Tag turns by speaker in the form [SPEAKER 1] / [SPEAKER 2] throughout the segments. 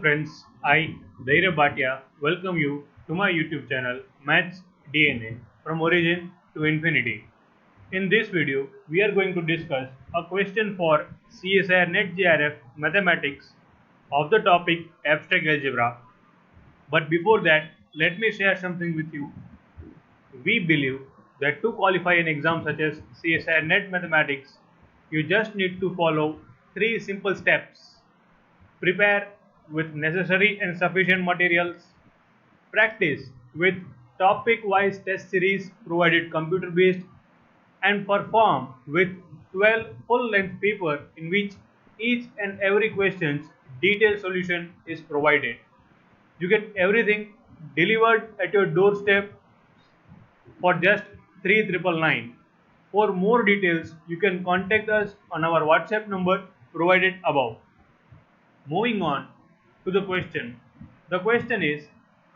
[SPEAKER 1] friends, I, BHATIA, welcome you to my YouTube channel Maths DNA from origin to infinity. In this video, we are going to discuss a question for Csir-Net JRF Mathematics of the topic Abstract Algebra. But before that, let me share something with you. We believe that to qualify an exam such as Csir-Net Mathematics, you just need to follow 3 simple steps. Prepare with necessary and sufficient materials, practice with topic-wise test series provided computer-based, and perform with 12 full-length paper in which each and every question's detailed solution is provided. You get everything delivered at your doorstep for just 3,999. For more details, you can contact us on our WhatsApp number provided above. Moving on to the question. The question is,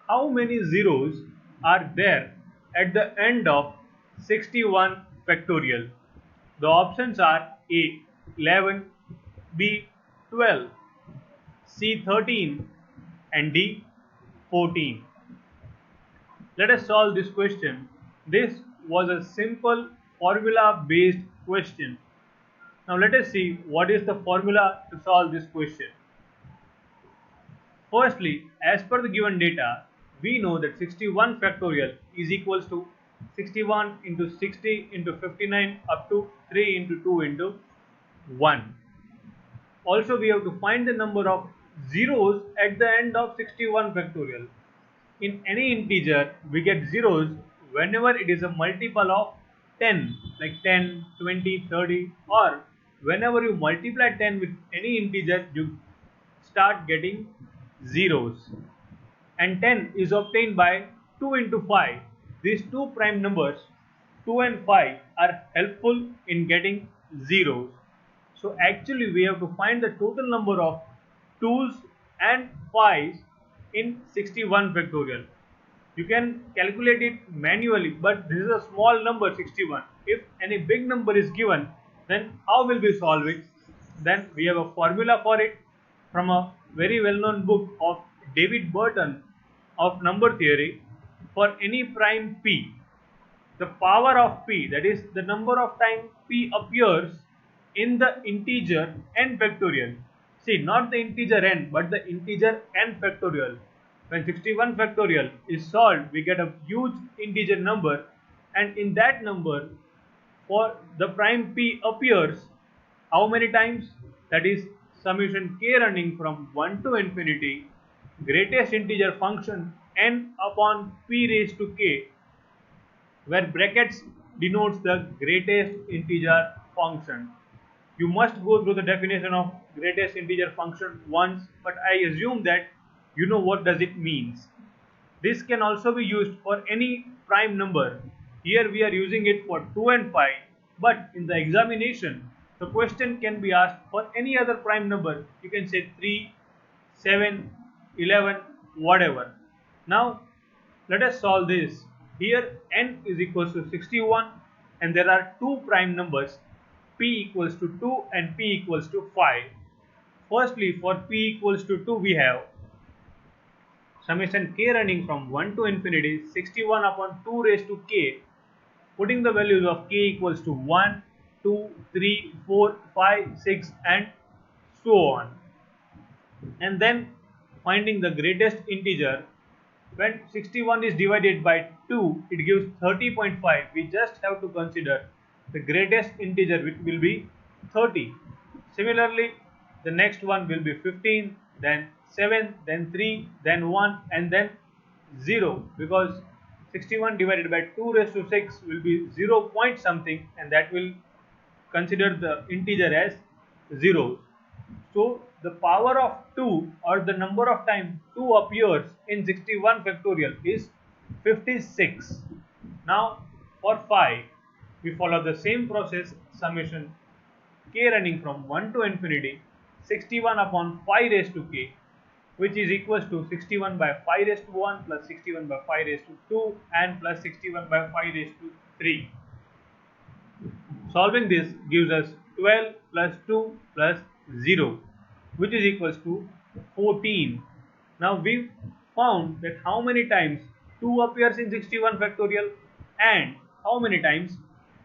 [SPEAKER 1] how many zeros are there at the end of 61 factorial? The options are A 11, B 12, C 13 and D 14. Let us solve this question. This was a simple formula based question. Now let us see what is the formula to solve this question. Firstly, as per the given data, we know that 61 factorial is equals to 61 into 60 into 59 up to 3 into 2 into 1. Also, we have to find the number of zeros at the end of 61 factorial. In any integer, we get zeros whenever it is a multiple of 10, like 10, 20, 30, or whenever you multiply 10 with any integer, you start getting zeros. And 10 is obtained by 2 into 5. These two prime numbers 2 and 5 are helpful in getting zeros. So actually we have to find the total number of 2's and 5's in 61 factorial. You can calculate it manually, but this is a small number 61. If any big number is given, then how will we solve it? Then we have a formula for it from a very well-known book of David Burton of number theory. For any prime p, the power of p, that is the number of times p appears in the integer n factorial. See, not the integer n, but the integer n factorial. When 61 factorial is solved, we get a huge integer number, and in that number, for the prime p appears how many times? That is summation k running from 1 to infinity, greatest integer function n upon p raised to k, where brackets denotes the greatest integer function. You must go through the definition of greatest integer function once, but I assume that you know what does it means. This can also be used for any prime number. Here we are using it for 2 and 5, but in the examination, the question can be asked for any other prime number. You can say 3, 7, 11, whatever. Now, let us solve this. Here n is equals to 61 and there are two prime numbers, p equals to 2 and p equals to 5. Firstly, for p equals to 2 we have summation k running from 1 to infinity 61 upon 2 raised to k, putting the values of k equals to 1, 2, 3, 4, 5, 6 and so on. And then finding the greatest integer. When 61 is divided by 2, it gives 30.5. We just have to consider the greatest integer, which will be 30. Similarly, the next one will be 15, then 7, then 3, then 1 and then 0, because 61 divided by 2 raised to 6 will be 0 point something, and that will consider the integer as zeros. So the power of 2, or the number of times 2 appears in 61 factorial, is 56. Now for 5, we follow the same process, summation k running from 1 to infinity 61 upon 5 raised to k, which is equals to 61 by 5 raised to 1 plus 61 by 5 raised to 2 and plus 61 by 5 raised to 3. Solving this gives us 12 plus 2 plus 0, which is equals to 14. Now we found that how many times 2 appears in 61 factorial and how many times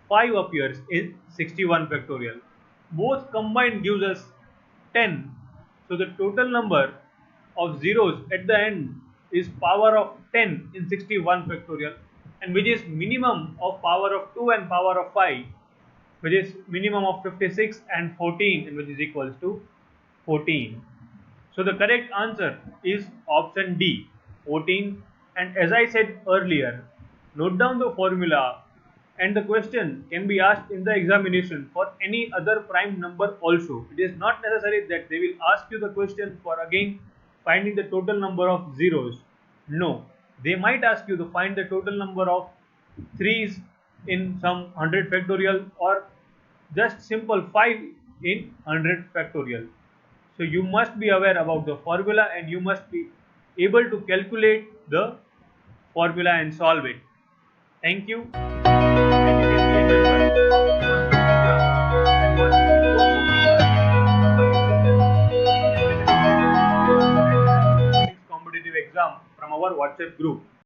[SPEAKER 1] 5 appears in 61 factorial. Both combined gives us 10. So the total number of zeros at the end is power of 10 in 61 factorial, and which is minimum of power of 2 and power of 5, which is minimum of 56 and 14, and which is equals to 14. So the correct answer is option D, 14. And as I said earlier, note down the formula, and the question can be asked in the examination for any other prime number also. It is not necessary that they will ask you the question for again finding the total number of zeros. No, they might ask you to find the total number of threes in some 100 factorial, or just simple 5 in 100 factorial. So you must be aware about the formula, and you must be able to calculate the formula and solve it. Thank you. And you can be a member of Telegram and watch more competitive exam from our WhatsApp group.